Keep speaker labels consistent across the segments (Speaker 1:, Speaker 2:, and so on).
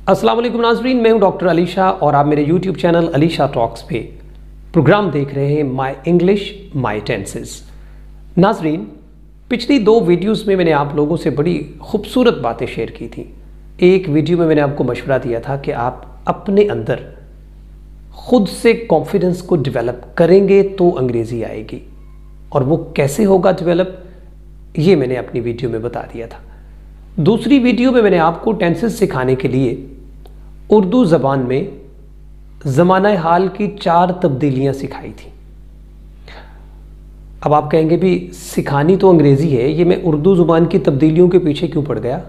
Speaker 1: अस्सलाम वालेकुम नाज़रीन, मैं हूं डॉक्टर अली शाह और आप मेरे YouTube channel Ali Shah talks पे प्रोग्राम देख रहे हैं माई इंग्लिश माई टेंसेस। नाज़रीन, पिछली 2 वीडियोस में मैंने आप लोगों से बड़ी खूबसूरत बातें शेयर की थी। एक वीडियो में मैंने आपको मशवरा दिया था कि आप अपने अंदर खुद से कॉन्फिडेंस को डेवलप करेंगे तो अंग्रेज़ी आएगी, और वो कैसे होगा डेवलप, ये मैंने अपनी वीडियो में बता दिया था। दूसरी वीडियो में मैंने आपको टेंसेस सिखाने के लिए उर्दू ज़बान में ज़माना हाल की 4 तब्दीलियाँ सिखाई थी। अब आप कहेंगे भी सिखानी तो अंग्रेज़ी है, ये मैं उर्दू ज़ुबान की तब्दीलियों के पीछे क्यों पड़ गया?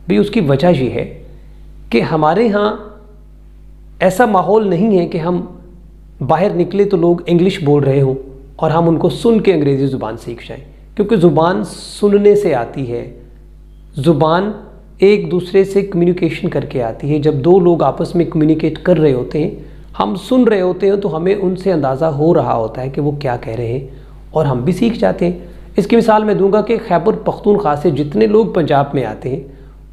Speaker 1: भी उसकी वजह ये है कि हमारे यहाँ ऐसा माहौल नहीं है कि हम बाहर निकले तो लोग इंग्लिश बोल रहे हों और हम उनको सुन के अंग्रेज़ी ज़ुबान सीख जाएं, क्योंकि ज़ुबान सुनने से आती है। ज़ुबान एक दूसरे से कम्युनिकेशन करके आती है। जब 2 लोग आपस में कम्युनिकेट कर रहे होते हैं, हम सुन रहे होते हैं, तो हमें उनसे अंदाज़ा हो रहा होता है कि वो क्या कह रहे हैं और हम भी सीख जाते हैं। इसकी मिसाल मैं दूंगा कि खैबर पख्तूनख्वा से जितने लोग पंजाब में आते हैं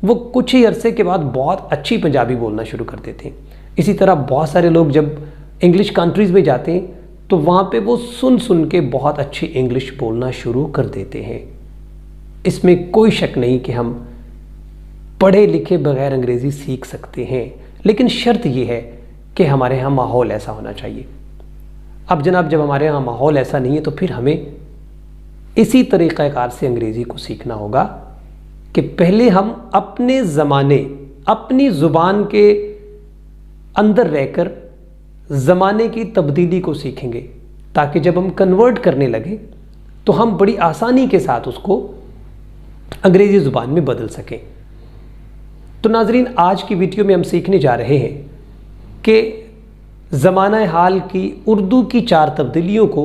Speaker 1: वो कुछ ही अरसे के बाद बहुत अच्छी पंजाबी बोलना शुरू कर देते हैं। इसी तरह बहुत सारे लोग जब इंग्लिश कंट्रीज़ में जाते हैं तो वहाँ पर वो सुन सुन के बहुत अच्छी इंग्लिश बोलना शुरू कर देते हैं। इसमें कोई शक नहीं कि हम पढ़े लिखे बगैर अंग्रेज़ी सीख सकते हैं, लेकिन शर्त यह है कि हमारे यहाँ माहौल ऐसा होना चाहिए। अब जनाब, जब हमारे यहाँ माहौल ऐसा नहीं है तो फिर हमें इसी तरीक़ाकार से अंग्रेज़ी को सीखना होगा कि पहले हम अपने ज़माने, अपनी ज़ुबान के अंदर रहकर ज़माने की तब्दीली को सीखेंगे, ताकि जब हम कन्वर्ट करने लगे तो हम बड़ी आसानी के साथ उसको अंग्रेज़ी ज़ुबान में बदल सकें। तो नाज़रीन, आज की वीडियो में हम सीखने जा रहे हैं कि ज़माना हाल की उर्दू की 4 तब्दीलियों को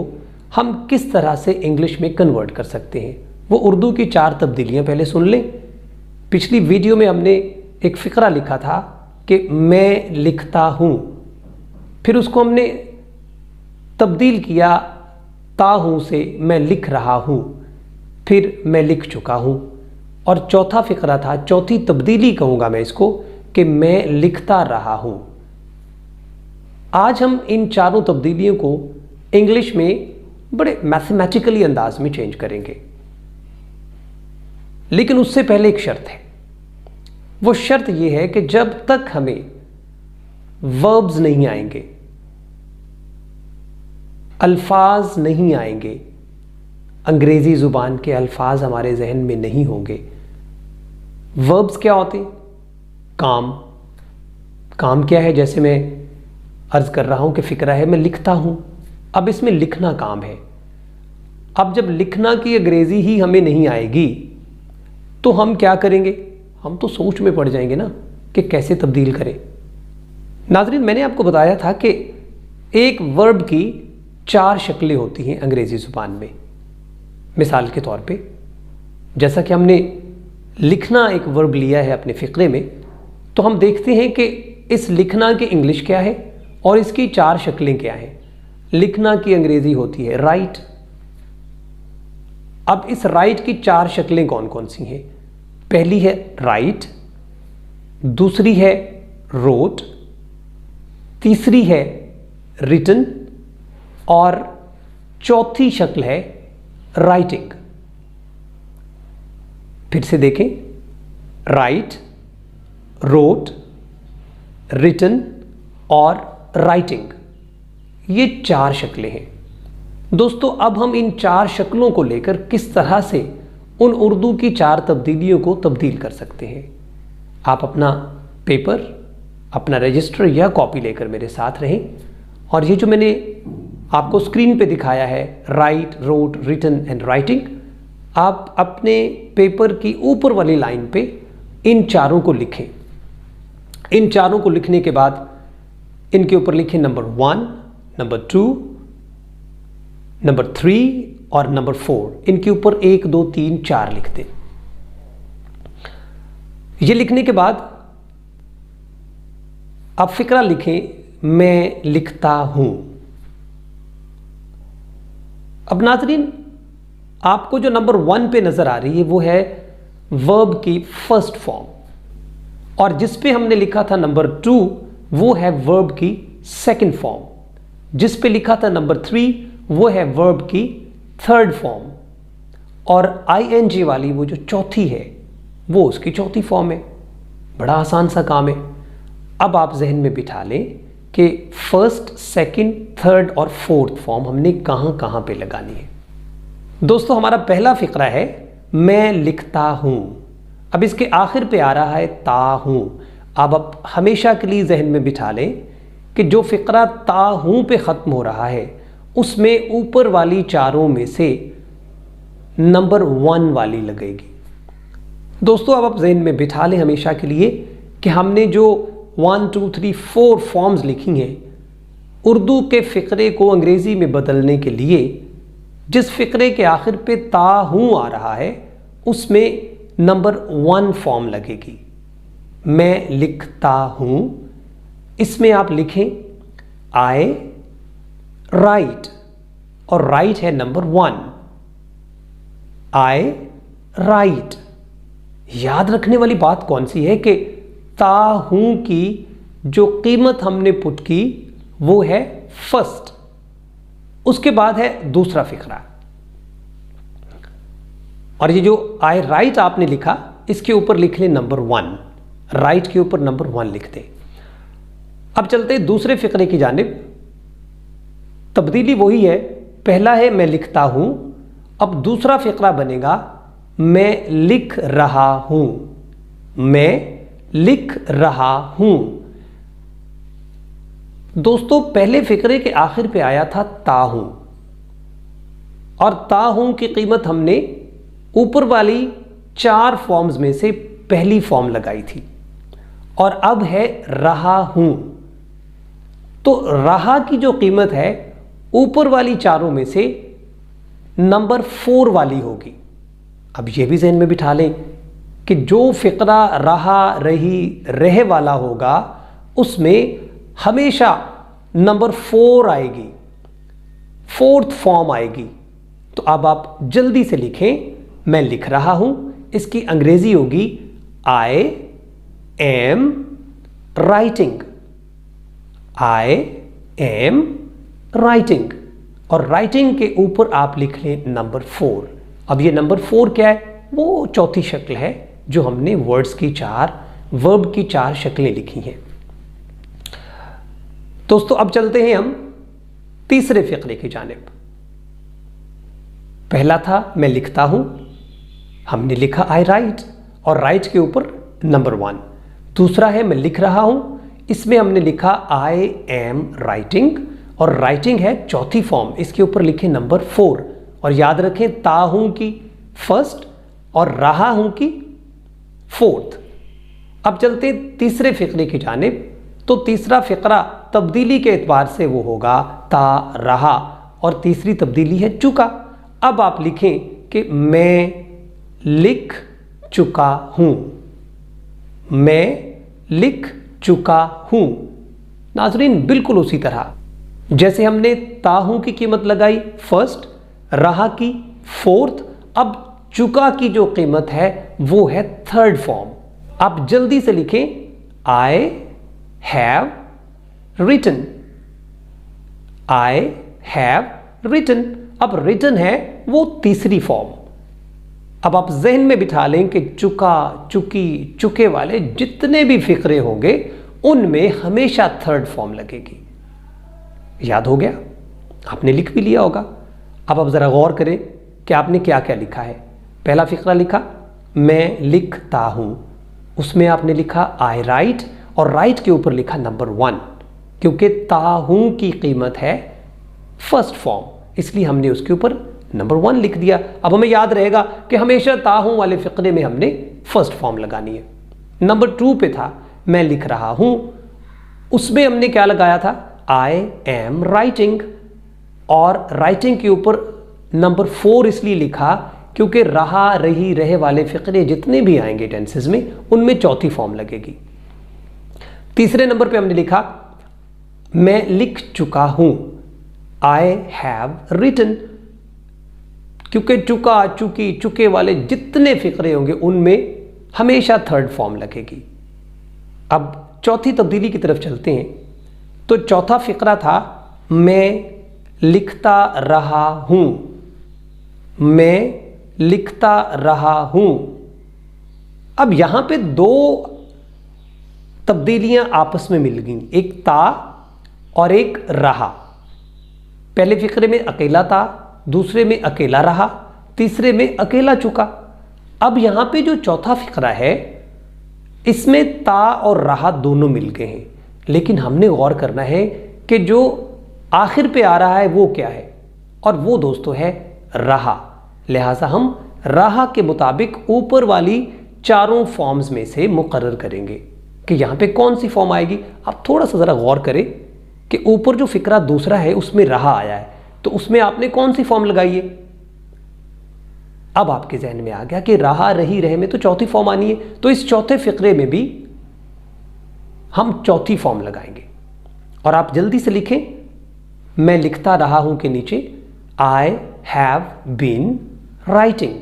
Speaker 1: हम किस तरह से इंग्लिश में कन्वर्ट कर सकते हैं। वो उर्दू की 4 तब्दीलियाँ पहले सुन लें। पिछली वीडियो में हमने एक फ़िक्रा लिखा था कि मैं लिखता हूँ, फिर उसको हमने तब्दील किया ता हूँ से मैं लिख रहा हूँ, फिर मैं लिख चुका हूँ। और चौथा फ़िक्रा था, चौथी तब्दीली कहूँगा मैं इसको, कि मैं लिखता रहा हूँ। आज हम इन 4 तब्दीलियों को इंग्लिश में बड़े मैथमेटिकली अंदाज में चेंज करेंगे, लेकिन उससे पहले एक शर्त है। वो शर्त यह है कि जब तक हमें वर्ब्स नहीं आएंगे, अल्फाज नहीं आएंगे, अंग्रेज़ी ज़ुबान के अल्फाज हमारे जहन में नहीं होंगे। वर्ब्स क्या होते हैं? काम। काम क्या है? जैसे मैं अर्ज़ कर रहा हूँ कि फ़िक्रा है, मैं लिखता हूँ। अब इसमें लिखना काम है। अब जब लिखना की अंग्रेज़ी ही हमें नहीं आएगी तो हम क्या करेंगे? हम तो सोच में पड़ जाएंगे ना कि कैसे तब्दील करें। नाज़रीन, मैंने आपको बताया था कि एक वर्ब की 4 शक्लें होती हैं अंग्रेज़ी ज़ुबान में। मिसाल के तौर पे, जैसा कि हमने लिखना एक वर्ब लिया है अपने फ़िक्रे में, तो हम देखते हैं कि इस लिखना की इंग्लिश क्या है और इसकी 4 शक्लें क्या हैं। लिखना की अंग्रेज़ी होती है राइट। अब इस राइट की 4 शक्लें कौन कौन सी हैं? पहली है राइट, दूसरी है रोट, तीसरी है रिटन और चौथी शक्ल है राइटिंग। फिर से देखें, राइट, रोट, रिटन और राइटिंग, ये 4 शक्लें हैं। दोस्तों, अब हम इन 4 शक्लों को लेकर किस तरह से उन उर्दू की 4 तब्दीलियों को तब्दील कर सकते हैं। आप अपना पेपर, अपना रजिस्टर या कॉपी लेकर मेरे साथ रहें, और ये जो मैंने आपको स्क्रीन पे दिखाया है, write, wrote, written and writing, आप अपने पेपर की ऊपर वाली लाइन पे इन 4 को लिखें। इन 4 को लिखने के बाद इनके ऊपर लिखें नंबर 1, नंबर 2, नंबर 3 और नंबर 4। इनके ऊपर 1, 2, 3, 4 लिख दें। ये लिखने के बाद आप फ़िक्रा लिखें, मैं लिखता हूं। अब नाज़रीन, आपको जो नंबर 1 पे नजर आ रही है वो है वर्ब की फर्स्ट फॉर्म, और जिस पे हमने लिखा था नंबर 2 वो है वर्ब की सेकंड फॉर्म, जिस पे लिखा था नंबर 3 वो है वर्ब की थर्ड फॉर्म, और ing वाली वो जो चौथी है वो उसकी चौथी फॉर्म है। बड़ा आसान सा काम है। अब आप जहन में बिठा लें कि फर्स्ट, सेकंड, थर्ड और फोर्थ फॉर्म हमने कहां कहां पे लगानी है। दोस्तों हमारा पहला फिक्रा है मैं लिखता हूं। अब इसके आखिर पे आ रहा है ता हूं। अब आप हमेशा के लिए जहन में बिठा लें कि जो फिक्रा ता हूं पे ख़त्म हो रहा है उसमें ऊपर वाली चारों में से नंबर 1 वाली लगेगी। दोस्तों अब आप जहन में बिठा लें हमेशा के लिए कि हमने जो 1 2 3 4 फॉर्म्स लिखी हैं, उर्दू के फ़िक्रे को अंग्रेज़ी में बदलने के लिए जिस फ़िक्रे के आखिर पे ता हूं आ रहा है उसमें नंबर 1 फॉर्म लगेगी। मैं लिखता हूं, इसमें आप लिखें आई राइट, और राइट है नंबर 1। आई राइट। याद रखने वाली बात कौन सी है कि ता हूं की जो कीमत हमने पुट की वो है फर्स्ट, उसके बाद है दूसरा फिक्रा, और ये जो आई राइट आपने लिखा इसके ऊपर लिख लें नंबर 1, राइट के ऊपर नंबर 1 लिख दें। अब चलते हैं दूसरे फिक्रे की जानिब। तब्दीली वही है, पहला है मैं लिखता हूं, अब दूसरा फिक्रा बनेगा मैं लिख रहा हूं। मैं लिख रहा हूं। दोस्तों पहले फिक्रे के आखिर पे आया था ता हूं, और ता हूं की कीमत हमने ऊपर वाली 4 फॉर्म्स में से पहली फॉर्म लगाई थी, और अब है रहा हूं। तो रहा की जो कीमत है ऊपर वाली चारों में से नंबर 4 वाली होगी। अब यह भी ज़हन में बिठा लें कि जो फिक्रा रहा, रही, रह वाला होगा उसमें हमेशा नंबर 4 आएगी, 4th फॉर्म आएगी। तो अब आप जल्दी से लिखें मैं लिख रहा हूं, इसकी अंग्रेजी होगी I am writing. I am writing, और राइटिंग के ऊपर आप लिख लें नंबर 4। अब ये नंबर 4 क्या है? वो चौथी शक्ल है जो हमने वर्ब की 4 शक्लें लिखी हैं। दोस्तों अब चलते हैं हम तीसरे फिक्रे की जानिब। पहला था मैं लिखता हूं, हमने लिखा आई राइट, और राइट के ऊपर नंबर 1। दूसरा है मैं लिख रहा हूं, इसमें हमने लिखा आई एम राइटिंग, और राइटिंग है चौथी फॉर्म, इसके ऊपर लिखे नंबर 4, और याद रखें ता हूं की फर्स्ट और रहा हूं की 4th। अब चलते तीसरे फिक्रे की जानिब। तो तीसरा फिक्रा तब्दीली के एतबार से वो होगा ता रहा, और तीसरी तब्दीली है चुका। अब आप लिखें कि मैं लिख चुका हूं। मैं लिख चुका हूं। नाज़रीन बिल्कुल उसी तरह जैसे हमने ता हूं की कीमत लगाई फर्स्ट, रहा की 4th, अब चुका की जो कीमत है वो है 3rd फॉर्म। आप जल्दी से लिखें I have written. I have written. अब रिटन है वो तीसरी फॉर्म। अब आप जहन में बिठा लें कि चुका, चुकी, चुके वाले जितने भी फिक्रे होंगे उनमें हमेशा 3rd फॉर्म लगेगी। याद हो गया? आपने लिख भी लिया होगा। अब आप ज़रा गौर करें कि आपने क्या क्या लिखा है। पहला फिक्रा लिखा मैं लिखता हूं, उसमें आपने लिखा आई राइट, और राइट के ऊपर लिखा नंबर 1, क्योंकि ता हूं की कीमत है फर्स्ट फॉर्म, इसलिए हमने उसके ऊपर नंबर 1 लिख दिया। अब हमें याद रहेगा कि हमेशा ता हूं वाले फिक्रे में हमने फर्स्ट फॉर्म लगानी है। नंबर 2 पे था मैं लिख रहा हूं, उसमें हमने क्या लगाया था आई एम राइटिंग, और राइटिंग के ऊपर नंबर 4 इसलिए लिखा क्योंकि रहा, रही, रहे वाले फिक्रे जितने भी आएंगे टेंसेस में उनमें चौथी फॉर्म लगेगी। तीसरे नंबर पे हमने लिखा मैं लिख चुका हूं, आई हैव रिटन, क्योंकि चुका, चुकी, चुके वाले जितने फिक्रे होंगे उनमें हमेशा 3rd फॉर्म लगेगी। अब चौथी तब्दीली की तरफ चलते हैं। तो चौथा फ़िक्रा था मैं लिखता रहा हूँ, मैं लिखता रहा हूँ। अब यहाँ पे दो तब्दीलियाँ आपस में मिल गई, एक ता और एक रहा। पहले फ़िक्रे में अकेला था, दूसरे में अकेला रहा, तीसरे में अकेला चुका। अब यहाँ पे जो चौथा फ़िक्रा है इसमें ता और रहा दोनों मिल गए हैं, लेकिन हमने गौर करना है कि जो आखिर पे आ रहा है वो क्या है, और वो दोस्तों है रहा। लिहाजा हम रहा के मुताबिक ऊपर वाली चारों फॉर्म्स में से मुकर्रर करेंगे कि यहाँ पे कौन सी फॉर्म आएगी। आप थोड़ा सा ज़रा गौर करें कि ऊपर जो फ़िक्रा दूसरा है उसमें रहा आया है, तो उसमें आपने कौन सी फॉर्म लगाई है। अब आपके जहन में आ गया कि रहा रही रहे में तो चौथी फॉर्म आनी है, तो इस चौथे फ़िक्रे में भी हम चौथी फॉर्म लगाएंगे। और आप जल्दी से लिखें, मैं लिखता रहा हूं के नीचे I have been writing,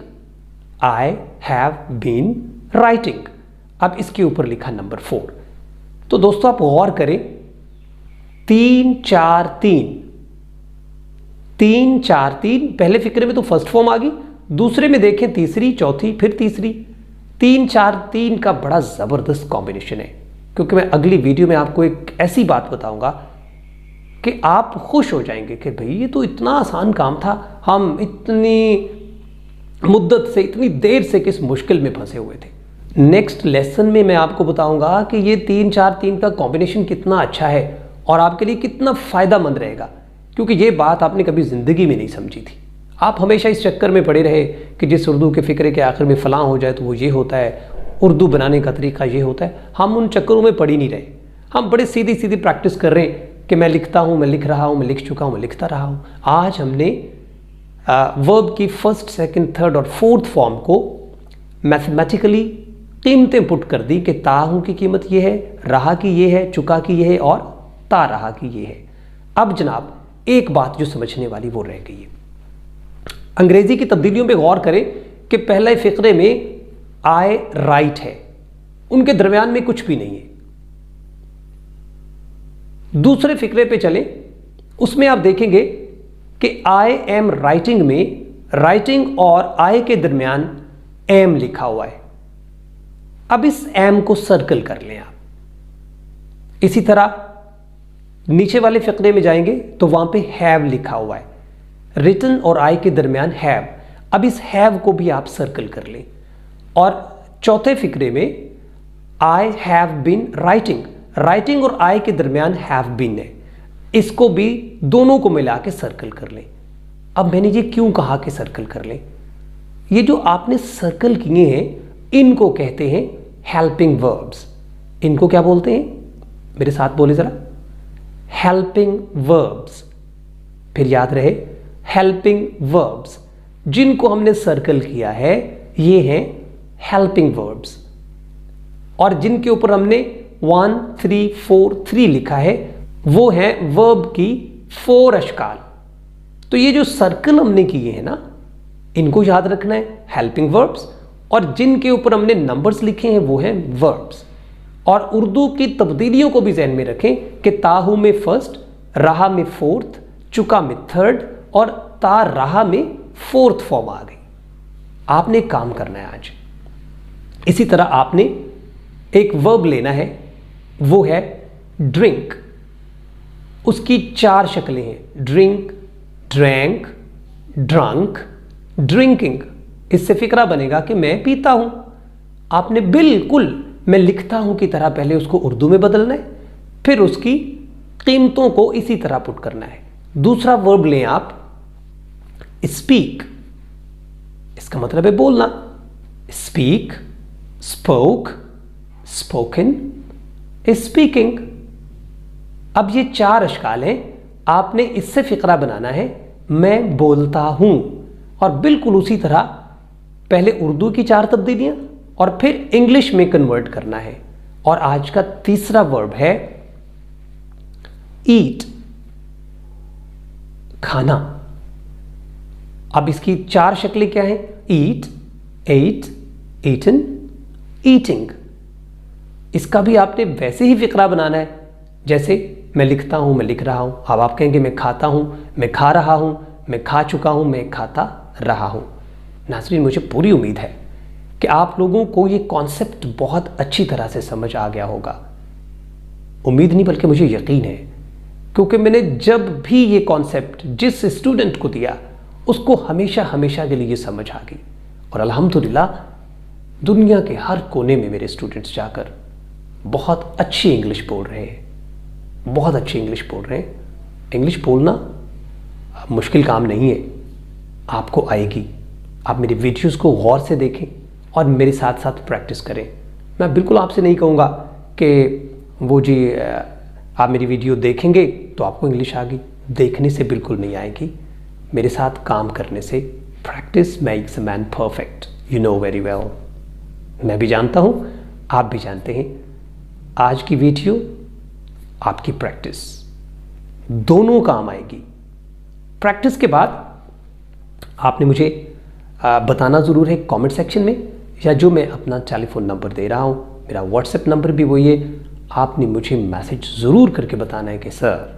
Speaker 1: I have been writing. अब इसके ऊपर लिखा नंबर 4। तो दोस्तों आप गौर करें, 3 4 3, 3 4 3, पहले फ़िक्रे में तो फर्स्ट फॉर्म आ गई, दूसरे में देखें तीसरी, चौथी, फिर तीसरी। 3 4 3 का बड़ा ज़बरदस्त कॉम्बिनेशन है, क्योंकि मैं अगली वीडियो में आपको एक ऐसी बात बताऊंगा कि आप खुश हो जाएंगे कि भाई ये तो इतना आसान काम था, हम इतनी मुद्दत से, इतनी देर से किस मुश्किल में फंसे हुए थे। नेक्स्ट लेसन में मैं आपको बताऊंगा कि ये 3 4 3 का कॉम्बिनेशन कितना अच्छा है और आपके लिए कितना फ़ायदेमंद रहेगा, क्योंकि ये बात आपने कभी ज़िंदगी में नहीं समझी थी। आप हमेशा इस चक्कर में पड़े रहे कि जिस उर्दू के फ़िक्रे के आखिर में फ़लाँ हो जाए तो वो ये होता है, उर्दू बनाने का तरीका ये होता है। हम उन चक्करों में पड़ ही नहीं रहे, हम बड़े सीधी सीधी प्रैक्टिस कर रहे हैं कि मैं लिखता हूँ, मैं लिख रहा हूँ, मैं लिख चुका हूँ, मैं लिखता रहा हूँ। आज हमने वर्ब की फर्स्ट, सेकंड, थर्ड और फोर्थ फॉर्म को मैथमेटिकली कीमतें पुट कर दी कि ता हूँ की कीमत ये है, रहा की ये है, चुका की ये है और ता रहा की ये है। अब जनाब एक बात जो समझने वाली वो रह गई है। अंग्रेजी की तब्दीलियों पे गौर करें कि पहले फ़िक्रे में आई राइट है, उनके दरमियान में कुछ भी नहीं है। दूसरे फ़िक्रे पे चलें, उसमें आप देखेंगे कि आई एम राइटिंग में राइटिंग और आई के दरमियान एम लिखा हुआ है। अब इस एम को सर्कल कर लें आप। इसी तरह नीचे वाले फ़िक्रे में जाएंगे तो वहां पे हैव लिखा हुआ है, रिटन और आई के दरमियान हैव। अब इस हैव को भी आप सर्कल कर लें। और चौथे फ़िक्रे में I have been writing, writing और आई के दरमियान हैव बीन है, इसको भी दोनों को मिला के सर्कल कर लें। अब मैंने ये क्यों कहा कि सर्कल कर लें, ये जो आपने सर्कल किए हैं इनको कहते हैं हेल्पिंग वर्ब्स। इनको क्या बोलते हैं, मेरे साथ बोले जरा, हेल्पिंग वर्ब्स। फिर याद रहे, हेल्पिंग वर्ब्स जिनको हमने सर्कल किया है ये हैं हेल्पिंग वर्ब्स, और जिनके ऊपर हमने 1 3 4 3 लिखा है वो हैं वर्ब की 4 अशकाल। तो ये जो सर्कल हमने किए हैं ना, इनको याद रखना है, हेल्पिंग वर्ब्स, और जिनके ऊपर हमने नंबर्स लिखे हैं वो हैं वर्ब्स। और उर्दू की तब्दीलियों को भी ज़हन में रखें कि ताहू में फर्स्ट, रहा में फोर्थ, चुका में थर्ड और ता रहा में फोर्थ फॉर्म आ गई। आपने एक काम करना है आज, इसी तरह आपने एक वर्ब लेना है, वो है ड्रिंक। उसकी 4 शक्लें हैं, ड्रिंक, ड्रैंक, ड्रंक, ड्रिंकिंग। इससे फिक्रा बनेगा कि मैं पीता हूं। आपने बिल्कुल मैं लिखता हूं की तरह पहले उसको उर्दू में बदलना है, फिर उसकी कीमतों को इसी तरह पुट करना है। दूसरा वर्ब लें आप, स्पीक। इसका मतलब है बोलना, स्पीक, स्पोक, स्पोकन, स्पीकिंग। अब ये 4 अशकाल हैं, आपने इससे फिक्रा बनाना है मैं बोलता हूं, और बिल्कुल उसी तरह पहले उर्दू की 4 तब्दीलियां और फिर इंग्लिश में कन्वर्ट करना है। और आज का तीसरा वर्ब है ईट, खाना। अब इसकी 4 शक्लें क्या हैं, ईट, एट, ईटन, ईटिंग। इसका भी आपने वैसे ही फ़िक्रा बनाना है जैसे मैं लिखता हूँ, मैं लिख रहा हूँ। अब आप कहेंगे मैं खाता हूँ, मैं खा रहा हूँ, मैं खा चुका हूँ, मैं खाता रहा हूँ। नाज़रीन, मुझे पूरी उम्मीद है कि आप लोगों को ये कॉन्सेप्ट बहुत अच्छी तरह से समझ आ गया होगा। उम्मीद नहीं बल्कि मुझे यकीन है, क्योंकि मैंने जब भी ये कॉन्सेप्ट जिस स्टूडेंट को दिया उसको हमेशा हमेशा के लिए ये समझ आ गई। और अल्हम्दुलिल्लाह दुनिया के हर कोने में मेरे स्टूडेंट्स जाकर बहुत अच्छी इंग्लिश बोल रहे हैं, बहुत अच्छी इंग्लिश बोल रहे हैं। इंग्लिश बोलना मुश्किल काम नहीं है, आपको आएगी। आप मेरी वीडियोस को गौर से देखें और मेरे साथ साथ प्रैक्टिस करें। मैं बिल्कुल आपसे नहीं कहूँगा कि वो जी आप मेरी वीडियो देखेंगे तो आपको इंग्लिश आ गई, देखने से बिल्कुल नहीं आएगी। मेरे साथ काम करने से, practice makes a man perfect, you know very well. मैं भी जानता हूँ, आप भी जानते हैं। आज की वीडियो, आपकी प्रैक्टिस दोनों काम आएगी। प्रैक्टिस के बाद आपने मुझे बताना ज़रूर है कमेंट सेक्शन में, या जो मैं अपना टेलीफोन नंबर दे रहा हूँ, मेरा व्हाट्सएप नंबर भी वही है। आपने मुझे मैसेज ज़रूर करके बताना है कि सर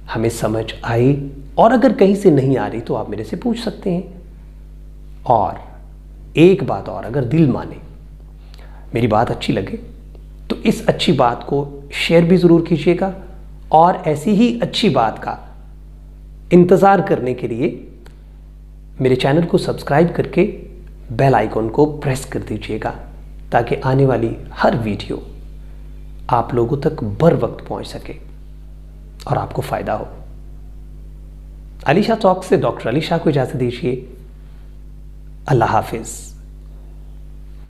Speaker 1: हमें समझ आई, और अगर कहीं से नहीं आ रही तो आप मेरे से पूछ सकते हैं। और एक बात और, अगर दिल माने, मेरी बात अच्छी लगे तो इस अच्छी बात को शेयर भी ज़रूर कीजिएगा, और ऐसी ही अच्छी बात का इंतज़ार करने के लिए मेरे चैनल को सब्सक्राइब करके बेल आइकॉन को प्रेस कर दीजिएगा, ताकि आने वाली हर वीडियो आप लोगों तक बर वक्त पहुंच सके और आपको फ़ायदा हो। अली शाह टॉक से डॉक्टर अली शाह को इजाज़त दीजिए। अल्लाह हाफिज़।